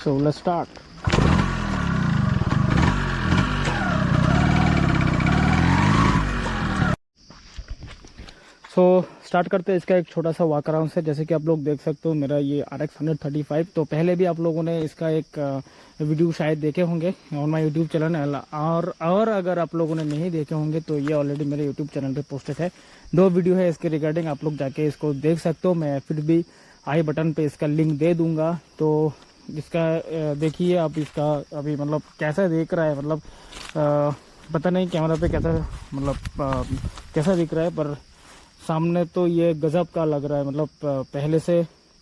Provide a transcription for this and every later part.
So let's start. So start करते हैं इसका एक छोटा सा वॉक अराउंड से। जैसे कि आप लोग देख सकते हो मेरा ये RX 135, तो पहले भी आप लोगों ने इसका एक वीडियो शायद देखे होंगे ऑन माय यूट्यूब चैनल, और अगर आप लोगों ने नहीं देखे होंगे तो ये ऑलरेडी मेरे यूट्यूब चैनल पे पोस्टेड है। 2 वीडियो है इसके रिगार्डिंग, आप लोग जाके इसको देख सकते हो। मैं फिर भी आई बटन पे इसका लिंक दे दूंगा, तो इसका देखिए आप इसका अभी मतलब कैसा दिख रहा है, मतलब पता नहीं कैमरा पे कैसा मतलब कैसा दिख रहा है, पर सामने तो ये गजब का लग रहा है। मतलब पहले से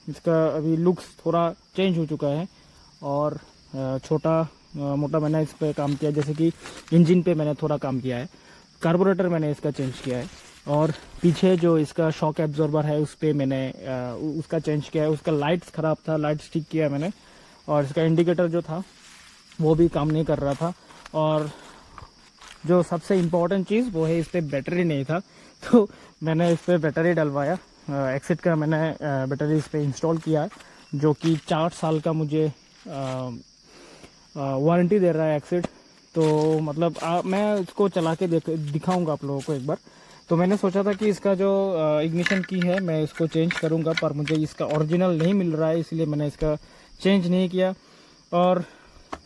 इसका अभी लुक्स थोड़ा चेंज हो चुका है, और छोटा मोटा मैंने इस पे काम किया। जैसे कि इंजन पे मैंने थोड़ा काम किया है, कार्बोरेटर मैंने इसका चेंज किया है, और पीछे जो इसका शॉक एब्जॉर्बर है उस पर मैंने उसका चेंज किया है। उसका लाइट्स ख़राब था, लाइट्स ठीक किया मैंने, और इसका इंडिकेटर जो था वो भी काम नहीं कर रहा था। और जो सबसे इम्पोर्टेंट चीज़ वो है, इस पर बैटरी नहीं था, तो मैंने इस पर बैटरी डलवाया। एक्सिट का मैंने बैटरी इस पर इंस्टॉल किया है, जो कि 4 साल का मुझे वारंटी दे रहा है एक्सिट। तो मतलब मैं इसको चला के दिखाऊंगा आप लोगों को एक बार। तो मैंने सोचा था कि इसका जो इग्निशन की है मैं इसको चेंज करूंगा, पर मुझे इसका ओरिजिनल नहीं मिल रहा है, इसलिए मैंने इसका चेंज नहीं किया। और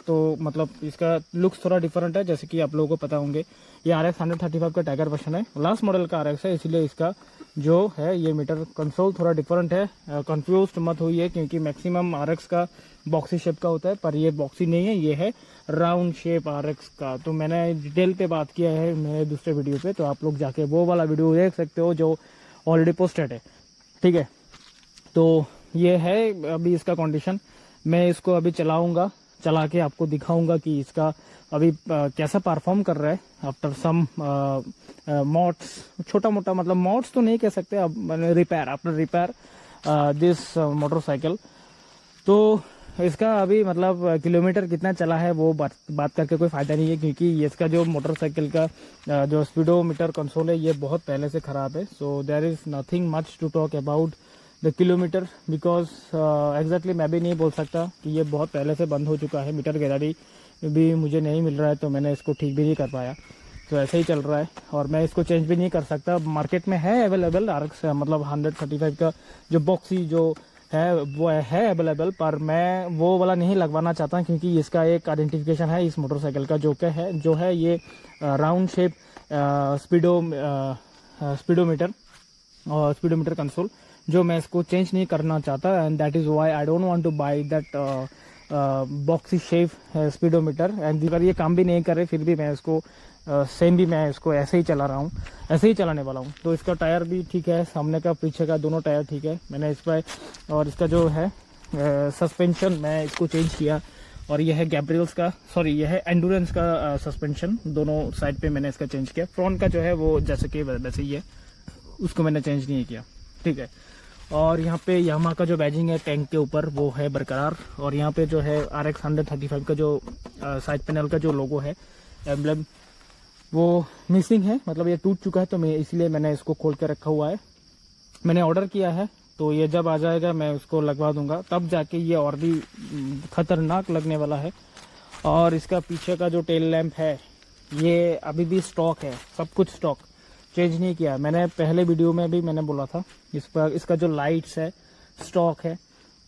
तो मतलब इसका लुक्स थोड़ा डिफरेंट है, जैसे कि आप लोगों को पता होंगे ये RX 135 का टाइगर वर्जन है, लास्ट मॉडल का RX है, इसलिए इसका जो है ये मीटर कंसोल थोड़ा डिफरेंट है। कंफ्यूज मत होइए, क्योंकि मैक्सिमम RX का बॉक्सी शेप का होता है, पर ये बॉक्सी नहीं है, ये है राउंड शेप RX का। तो मैंने डिटेल पे बात किया है मेरे दूसरे वीडियो पे, तो आप लोग जाके वो वाला वीडियो देख सकते हो जो ऑलरेडी पोस्टेड है, ठीक है। तो ये है अभी इसका कंडीशन। मैं इसको अभी चलाऊंगा, चला के आपको दिखाऊंगा कि इसका अभी कैसा परफॉर्म कर रहा है आफ्टर सम मॉड्स, छोटा मोटा मतलब मॉड्स तो नहीं कह सकते, अब मैंने रिपेयर दिस मोटरसाइकिल। तो इसका अभी मतलब किलोमीटर कितना चला है वो बात करके कोई फ़ायदा नहीं है, क्योंकि इसका जो मोटरसाइकिल का जो स्पीडोमीटर कंसोल है ये बहुत पहले से ख़राब है। So there is nothing much to talk about the kilometre, because exactly मैं भी नहीं बोल सकता कि ये बहुत पहले से बंद हो चुका है। मीटर गैलरी भी मुझे नहीं मिल रहा है, तो मैंने इसको ठीक भी नहीं कर पाया, तो ऐसे ही चल रहा है। और मैं इसको चेंज भी नहीं कर सकता, मार्केट में है अवेलेबल RX मतलब 135 का जो बॉक्सी जो है वो है अवेलेबल, पर मैं वो वाला नहीं लगवाना चाहता, क्योंकि इसका एक आइडेंटिफिकेशन है इस मोटरसाइकिल का, जो है ये राउंड शेप स्पीडोमीटर और स्पीडोमीटर कंसोल, जो मैं इसको चेंज नहीं करना चाहता। And that is why I don't want to buy that boxy shape speedometer. And अगर ये काम भी नहीं करे फिर भी मैं इसको सेम भी मैं इसको ऐसे ही चला रहा हूँ, ऐसे ही चलाने वाला हूँ। तो इसका टायर भी ठीक है, सामने का पीछे का दोनों टायर ठीक है मैंने इस पर। और इसका जो है सस्पेंशन मैं इसको चेंज किया, और यह है गैब्रियल्स का, सॉरी यह है एंडोरेंस का सस्पेंशन, दोनों साइड पे मैंने इसका चेंज किया। फ्रंट का जो है वो जैसे कि वैसे ही है, उसको मैंने चेंज नहीं किया, ठीक है। और यहाँ पे यामा का जो बैजिंग है टैंक के ऊपर वो है बरकरार, और यहाँ पे जो है RX 135 का जो साइड पैनल का जो लोगो है एम्ब्लेम वो मिसिंग है, मतलब ये टूट चुका है, तो मैं इसलिए मैंने इसको खोल के रखा हुआ है। मैंने ऑर्डर किया है, तो ये जब आ जाएगा मैं उसको लगवा दूंगा, तब जाके ये और भी खतरनाक लगने वाला है। और इसका पीछे का जो टेल लैंप है ये अभी भी स्टॉक है, सब कुछ स्टॉक, चेंज नहीं किया। मैंने पहले वीडियो में भी मैंने बोला था इस पर, इसका जो लाइट्स है स्टॉक है,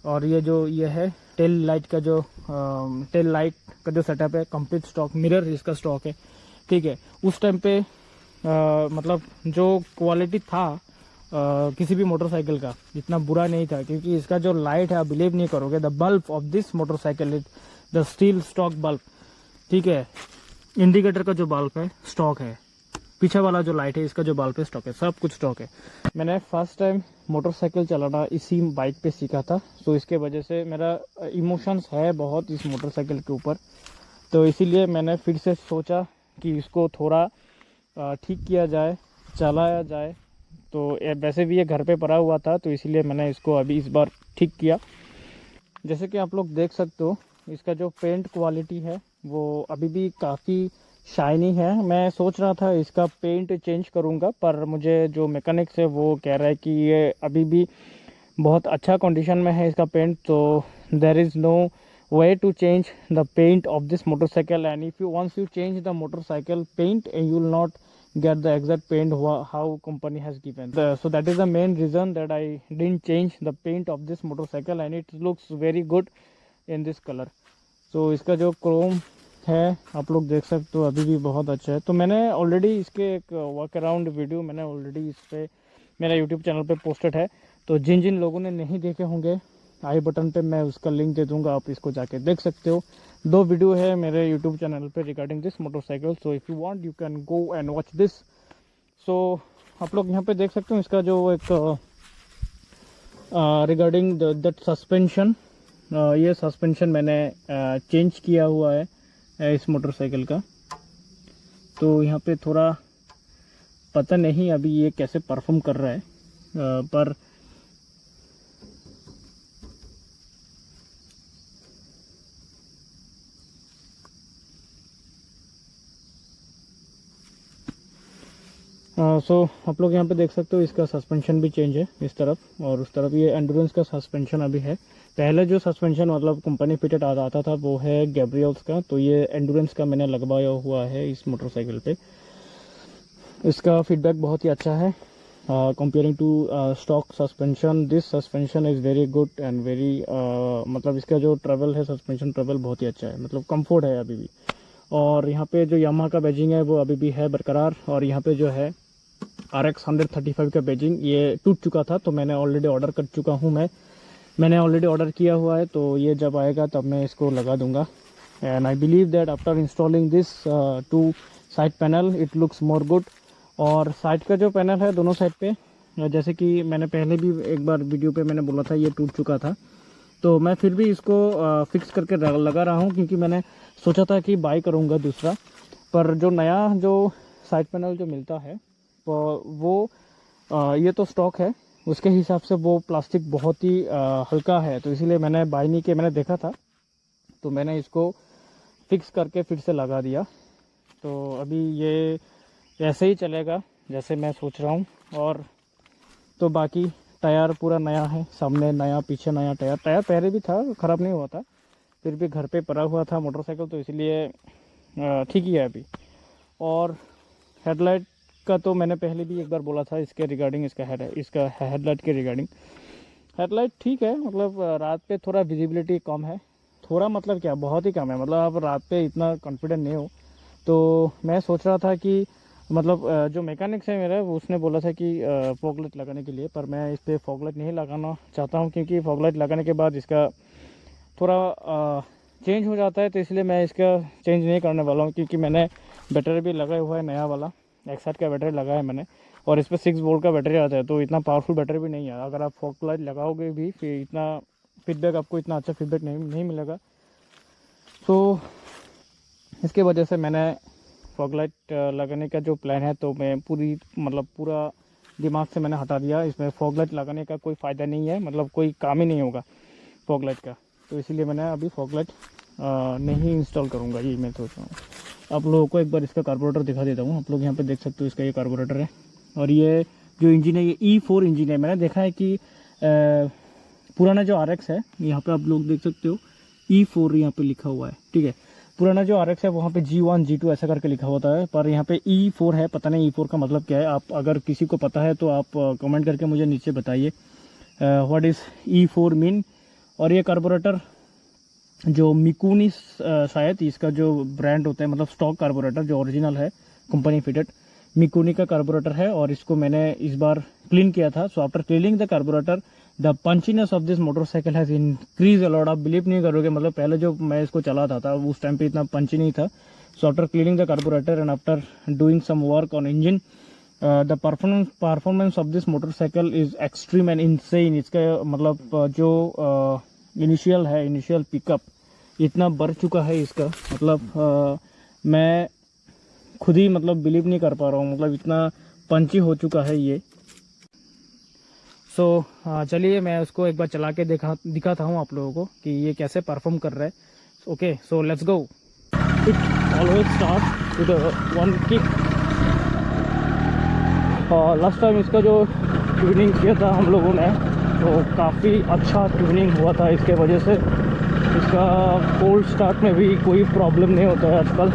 और ये है टेल लाइट का जो टेल लाइट का जो सेटअप है कंप्लीट स्टॉक, मिरर इसका स्टॉक है, ठीक है। उस टाइम पे मतलब जो क्वालिटी था किसी भी मोटरसाइकिल का इतना बुरा नहीं था, क्योंकि इसका जो लाइट है आप बिलीव नहीं करोगे, the bulb of this motorcycle is the steel stock bulb, ठीक है। इंडिकेटर का जो बल्ब है स्टॉक है, पीछे वाला जो लाइट है इसका जो बल्ब है स्टॉक है, सब कुछ स्टॉक है। मैंने फर्स्ट टाइम मोटरसाइकिल चलाना इसी बाइक पे सीखा था, तो इसके वजह से मेरा इमोशंस है बहुत इस मोटरसाइकिल के ऊपर, तो इसीलिए मैंने फिर से सोचा कि इसको थोड़ा ठीक किया जाए, चलाया जाए। तो वैसे भी ये घर पे पड़ा हुआ था, तो इसीलिए मैंने इसको अभी इस बार ठीक किया। जैसे कि आप लोग देख सकते हो इसका जो पेंट क्वालिटी है वो अभी भी काफ़ी शाइनी है। मैं सोच रहा था इसका पेंट चेंज करूंगा, पर मुझे जो मैकेनिक्स है वो कह रहा है कि ये अभी भी बहुत अच्छा कंडीशन में है इसका पेंट, तो there is no way to change the paint of this motorcycle, and if you once you change the motorcycle paint, you will not get the exact paint how company has given. So that is the main reason that I didn't change the paint of this motorcycle, and it looks very good in this color. So इसका जो Chrome है आप लोग देख सकते हो अभी भी बहुत अच्छा है। तो मैंने ऑलरेडी इसके एक वॉक अराउंड वीडियो मैंने ऑलरेडी इस पर मेरा यूट्यूब चैनल पे पोस्टेड है। तो जिन जिन लोगों ने नहीं देखे होंगे आई बटन पे मैं उसका लिंक दे दूंगा, आप इसको जाके देख सकते हो। 2 वीडियो है मेरे यूट्यूब चैनल पे regarding this motorcycle. So if you want you can go and watch this. So आप लोग यहाँ पे देख सकते हो इसका जो एक रिगार्डिंग दैट सस्पेंशन, ये सस्पेंशन मैंने चेंज किया हुआ है इस मोटरसाइकिल का। तो यहाँ पे थोड़ा पता नहीं अभी ये कैसे परफॉर्म कर रहा है, पर आप लोग यहाँ पे देख सकते हो इसका सस्पेंशन भी चेंज है इस तरफ और उस तरफ। ये एंडुरेंस का सस्पेंशन अभी है। पहले जो सस्पेंशन मतलब कंपनी फिटेड आता था वो है गैब्रियल्स का, तो ये एंडुरेंस का मैंने लगवाया हुआ है इस मोटरसाइकिल पे। इसका फीडबैक बहुत ही अच्छा है comparing to stock suspension. This suspension is very good and very मतलब इसका जो ट्रेवल है सस्पेंशन ट्रेवल बहुत ही अच्छा है, मतलब कंफर्ट है अभी भी। और यहाँ पे जो यामाहा का बैजिंग है वो अभी भी है बरकरार। और यहाँ पे जो है RX 135 का बैजिंग ये टूट चुका था, तो मैंने ऑलरेडी ऑर्डर कर चुका हूँ। मैंने ऑलरेडी ऑर्डर किया हुआ है, तो ये जब आएगा तब मैं इसको लगा दूंगा। And I believe that after installing this two side panel it looks more good. और साइड का जो पैनल है दोनों साइड पे, जैसे कि मैंने पहले भी एक बार वीडियो पे मैंने बोला था ये टूट चुका था, तो मैं फिर भी इसको फिक्स करके लगा रहा हूँ, क्योंकि मैंने सोचा था कि बाय करूँगा दूसरा। पर जो नया जो साइड पैनल जो मिलता है वो ये तो स्टॉक है, उसके हिसाब से वो प्लास्टिक बहुत ही हल्का है, तो इसीलिए मैंने बाय नहीं किया। मैंने देखा था तो मैंने इसको फिक्स करके फिर से लगा दिया। तो अभी ये ऐसे ही चलेगा जैसे मैं सोच रहा हूँ। और तो बाकी टायर पूरा नया है, सामने नया पीछे नया टायर पहले भी था, ख़राब नहीं हुआ था, फिर भी घर पे पड़ा हुआ था मोटरसाइकिल, तो इसलिए ठीक ही है अभी। और हेडलाइट का तो मैंने पहले भी एक बार बोला था इसके रिगार्डिंग, इसका हेडलाइट के रिगार्डिंग। हेडलाइट ठीक है, मतलब रात पे थोड़ा विजिबिलिटी कम है, थोड़ा मतलब क्या बहुत ही कम है, मतलब आप रात पे इतना कॉन्फिडेंट नहीं हो। तो मैं सोच रहा था कि मतलब जो मैकेनिक्स है मेरा उसने बोला था कि फॉगलाइट लगाने के लिए, पर मैं इस पर फॉगलाइट नहीं लगाना चाहता हूँ, क्योंकि फॉगलाइट लगाने के बाद इसका थोड़ा चेंज हो जाता है, तो इसलिए मैं इसका चेंज नहीं करने वाला हूँ। क्योंकि मैंने बैटरी भी लगाया हुआ है नया वाला, X8 का बैटरी लगाया है मैंने, और इस पर 6 वोल्ट का बैटरी आता है, तो इतना पावरफुल बैटरी भी नहीं है। अगर आप फॉगलाइट लगाओगे भी फिर इतना फीडबैक आपको इतना अच्छा फीडबैक नहीं मिलेगा। तो इसके वजह से मैंने फॉगलाइट लगाने का जो प्लान है, तो मैं पूरा दिमाग से मैंने हटा दिया। इसमें फॉगलाइट लगाने का कोई फ़ायदा नहीं है, मतलब कोई काम ही नहीं होगा फॉगलाइट का, तो इसीलिए मैंने अभी फॉगलाइट नहीं इंस्टॉल करूँगा, ये मैं सोच रहा हूँ। आप लोगों को एक बार इसका कार्बोरेटर दिखा देता हूँ। आप लोग यहाँ पे देख सकते हो इसका ये कार्बोरेटर है, और ये जो इंजन है ये E4 इंजन है। मैंने देखा है कि पुराना जो RX है, यहाँ पे आप लोग देख सकते हो E4 यहाँ पे लिखा हुआ है, ठीक है। पुराना जो RX है वहाँ पे G1 G2 ऐसा करके लिखा होता है, पर यहाँ पे E4 है। पता नहीं E4 का मतलब क्या है, आप अगर किसी को पता है तो आप कमेंट करके मुझे नीचे बताइए व्हाट इज़ E4 मीन। और ये कार्बोरेटर जो मिकुनी शायद इसका जो ब्रांड होता है, मतलब स्टॉक कार्बोरेटर जो ओरिजिनल है कंपनी फिटेड मिकुनी का कार्बोरेटर है, और इसको मैंने इस बार क्लीन किया था। So after cleaning the carburettor the punchiness of this motorcycle has increase a lot. आप बिलीव नहीं करोगे, मतलब पहले जो मैं इसको चलाता था उस टाइम पे इतना पंची नहीं था। So after cleaning the carburettor and after doing some work on engine the performance of this motorcycle is extreme and insane. इसका मतलब जो इनिशियल पिकअप इतना बढ़ चुका है इसका, मतलब मैं खुद ही मतलब बिलीव नहीं कर पा रहा हूँ, मतलब इतना पंची हो चुका है ये। सो चलिए मैं उसको एक बार चला के दिखाता हूँ आप लोगों को कि ये कैसे परफॉर्म कर रहा है। Okay, so let's go. It always start with one kick. Last time इसका जो ट्यूनिंग किया था हम लोगों ने, तो काफ़ी अच्छा ट्यूनिंग हुआ था, इसके वजह से इसका कोल्ड स्टार्ट में भी कोई प्रॉब्लम नहीं होता है आजकल।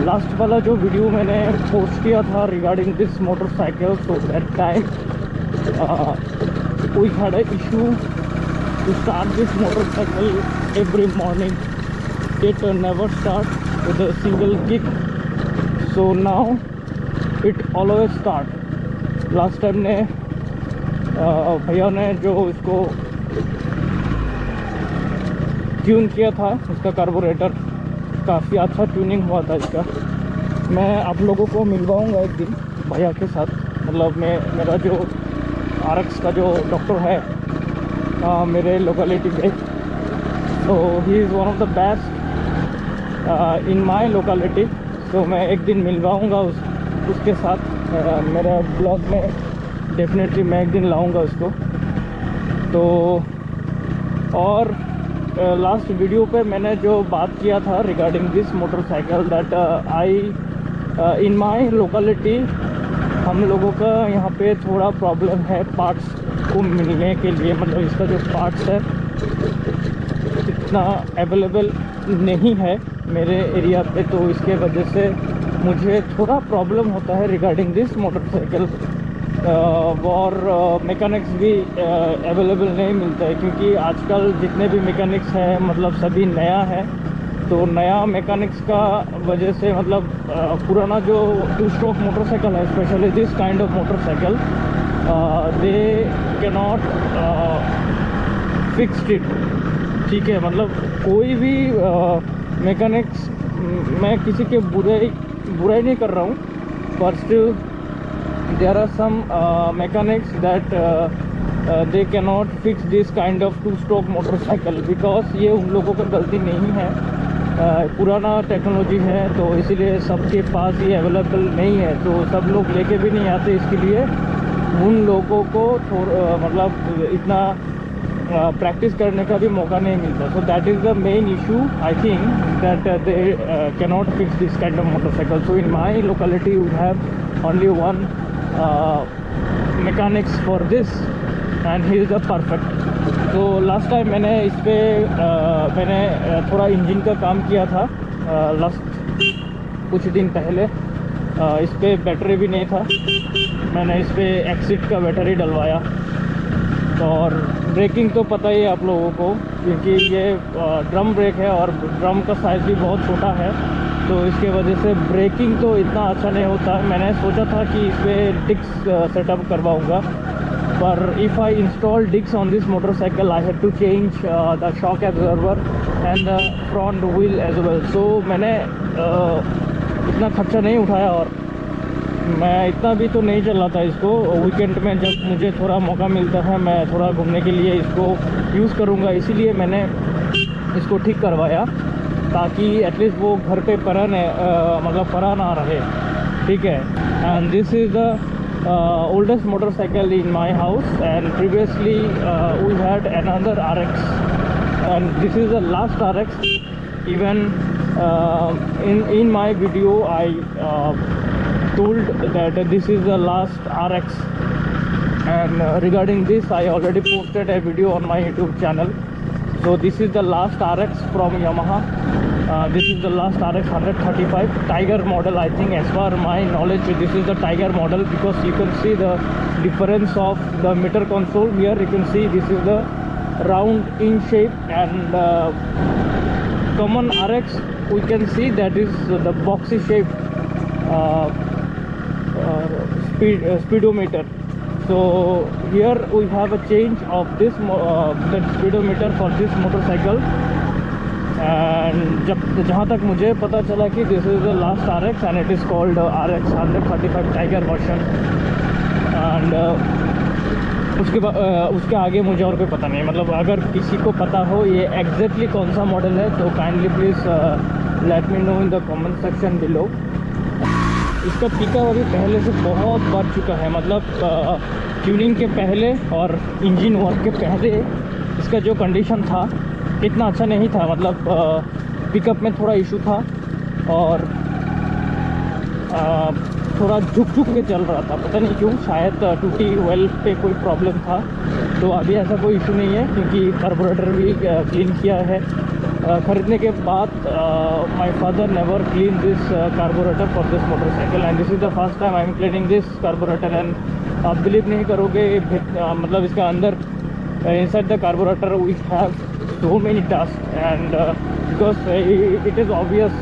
लास्ट वाला जो वीडियो मैंने पोस्ट किया था regarding this motorcycle, so that time we had an issue to start this motorcycle every morning. It never start with a single kick, so now it always start. Last time ने भैया ने जो इसको tune किया था, इसका carburettor काफ़ी अच्छा ट्यूनिंग हुआ था इसका। मैं आप लोगों को मिलवाऊंगा एक दिन भैया के साथ। मतलब मेरा जो RX का जो डॉक्टर है मेरे लोकेलिटी में, तो he is one of the best in my locality. तो मैं एक दिन मिलवाऊंगा उसके साथ। मेरा ब्लॉग में डेफिनेटली मैं एक दिन लाऊंगा उसको। तो और लास्ट वीडियो पे मैंने जो बात किया था regarding this motorcycle, that I in my locality हम लोगों का यहाँ पे थोड़ा प्रॉब्लम है पार्ट्स को मिलने के लिए। मतलब इसका जो पार्ट्स है इतना अवेलेबल नहीं है मेरे एरिया पे, तो इसके वजह से मुझे थोड़ा प्रॉब्लम होता है रिगार्डिंग दिस मोटरसाइकिल। और मैकेनिक्स भी अवेलेबल नहीं मिलता है, क्योंकि आजकल जितने भी मैकेनिक्स हैं मतलब सभी नया है। तो नया मैकेनिक्स का वजह से मतलब पुराना जो 2 स्ट्रोक मोटरसाइकिल है, specially this kind of motorcycle, they can not fixed it. ठीक है, मतलब कोई भी मैकेनिक्स, मैं किसी के बुराई नहीं कर रहा हूँ, पर still there are some mechanics that they cannot fix this kind of 2 stroke motorcycle, because ये उन लोगों का गलती नहीं है। पुराना टेक्नोलॉजी है तो इसीलिए सबके पास ये अवेलेबल नहीं है, तो सब लोग लेके भी नहीं आते। इसके लिए उन लोगों को मतलब इतना प्रैक्टिस करने का भी मौका नहीं मिलता। So that is the main issue I think, that they cannot fix this kind of motorcycle. So in my locality we have only one mechanics for this and he is the perfect. तो last time मैंने इस पर मैंने थोड़ा engine का काम किया था लास्ट कुछ दिन पहले। इस पर बैटरी भी नहीं था, मैंने इस पर एक्सिट का बैटरी डलवाया। और ब्रेकिंग तो पता ही है आप लोगों को, क्योंकि ये ड्रम ब्रेक है और ड्रम का साइज़ भी बहुत छोटा है, तो इसके वजह से ब्रेकिंग तो इतना अच्छा नहीं होता। मैंने सोचा था कि इस पर डिक्स सेटअप करवाऊँगा, पर if I install discs on this motorcycle I have to change the shock absorber and the front wheel as well. So मैंने इतना खर्चा नहीं उठाया, और मैं इतना भी तो नहीं चलाता इसको। वीकेंड में जब मुझे थोड़ा मौका मिलता है मैं थोड़ा घूमने के लिए इसको यूज़ करूँगा, इसीलिए मैंने इसको ठीक करवाया, ताकि एटलीस्ट वो घर पे पड़ा मतलब पड़ा ना रहे। ठीक है, and this is the oldest motorcycle in my house, and previously we had another RX, and this is the last RX। Even in my video I told that this is the last RX, and regarding this I already posted a video on my YouTube channel. So this is the last RX from Yamaha. This is the last RX 135 Tiger model, I think, as far my knowledge this is the Tiger model, because you can see the difference of the meter console here. You can see this is the round in shape, and common RX we can see that is the boxy shape speedometer. So here we have a change of this that speedometer for this motorcycle, and जहाँ तक मुझे पता चला कि this is the last RX and it is called RX 135 Tiger version, and उसके आगे मुझे और कोई पता नहीं। मतलब अगर किसी को पता हो ये एग्जैक्टली कौन सा मॉडल है तो kindly please let me know in the comment section below. इसका पिकअप अभी पहले से बहुत बढ़ चुका है, मतलब ट्यूनिंग के पहले और इंजन वर्क के पहले इसका जो कंडीशन था इतना अच्छा नहीं था। मतलब पिकअप में थोड़ा इशू था और थोड़ा झुक के चल रहा था, पता नहीं क्यों, शायद टूटी वेल पे कोई प्रॉब्लम था। तो अभी ऐसा कोई इशू नहीं है क्योंकि कार्बोरेटर भी क्लीन किया है। खरीदने के बाद my father never clean this carburettor for this motorcycle and this is the first time I am cleaning this carburettor. And आप बिलीव नहीं करोगे, मतलब इसका अंदर inside the carburetor we have so many dust, and because it is obvious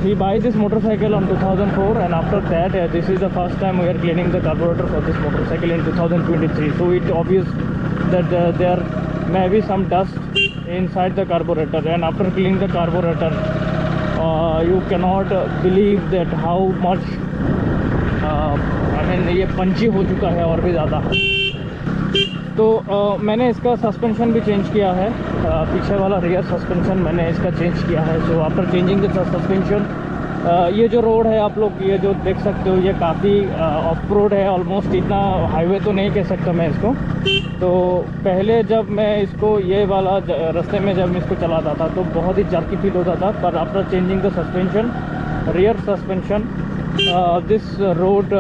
he buy this motorcycle on 2004, and after that this is the first time we are cleaning the carburetor for this motorcycle in 2023. So it obvious that there may be some dust inside the carburetor, and after cleaning the carburetor you cannot believe that how much ये पंची हो चुका है और भी ज़्यादा। तो मैंने इसका सस्पेंशन भी चेंज किया है, पीछे वाला रियर सस्पेंशन मैंने इसका चेंज किया है। So after changing the suspension, ये जो रोड है आप लोग ये जो देख सकते हो ये काफ़ी ऑफ रोड है, ऑलमोस्ट इतना हाईवे तो नहीं कह सकता मैं इसको। तो पहले जब मैं इसको ये वाला रास्ते में जब मैं इसको चलाता था तो बहुत ही जर्की फील होता था, पर after changing the suspension rear suspension this road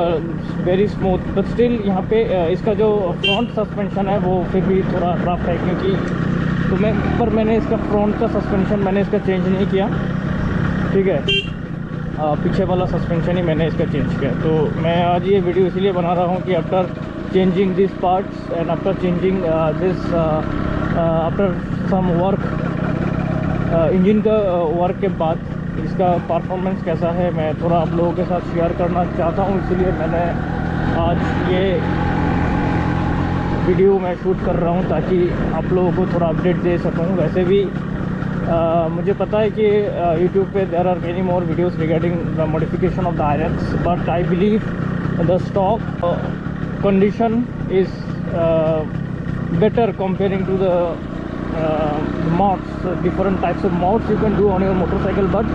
very smooth, but still यहाँ पे इसका जो फ्रंट सस्पेंशन है वो फिर भी थोड़ा रफ है क्योंकि तो मैंने इसका फ्रंट का सस्पेंशन मैंने इसका चेंज नहीं किया, ठीक है। पीछे वाला सस्पेंशन ही मैंने इसका चेंज किया। तो मैं आज ये वीडियो इसलिए बना रहा हूँ कि after changing this parts and after changing this after some work engine का वर्क के बाद इसका परफॉर्मेंस कैसा है मैं थोड़ा आप लोगों के साथ शेयर करना चाहता हूँ, इसलिए मैंने आज ये वीडियो मैं शूट कर रहा हूँ ताकि आप लोगों को थोड़ा अपडेट दे सकूँ। वैसे भी मुझे पता है कि YouTube पे there are many more videos regarding the modification of the irons, but I believe the stock condition is better comparing to the mods, different types of mods you can do on your motorcycle, but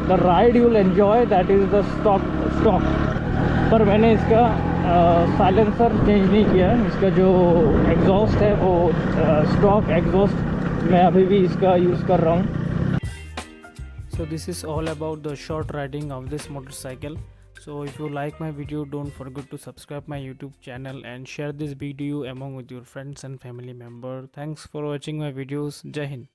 the ride you will enjoy that is the stock। पर मैंने इसका silencer change नहीं किया, इसका जो exhaust है वो stock exhaust मैं अभी भी इसका यूज़ कर रहा हूँ। So this is all about the short riding of this motorcycle. So if you like my video, don't forget to subscribe my YouTube channel and share this video among with your friends and family member. Thanks for watching my videos. Jai Hind.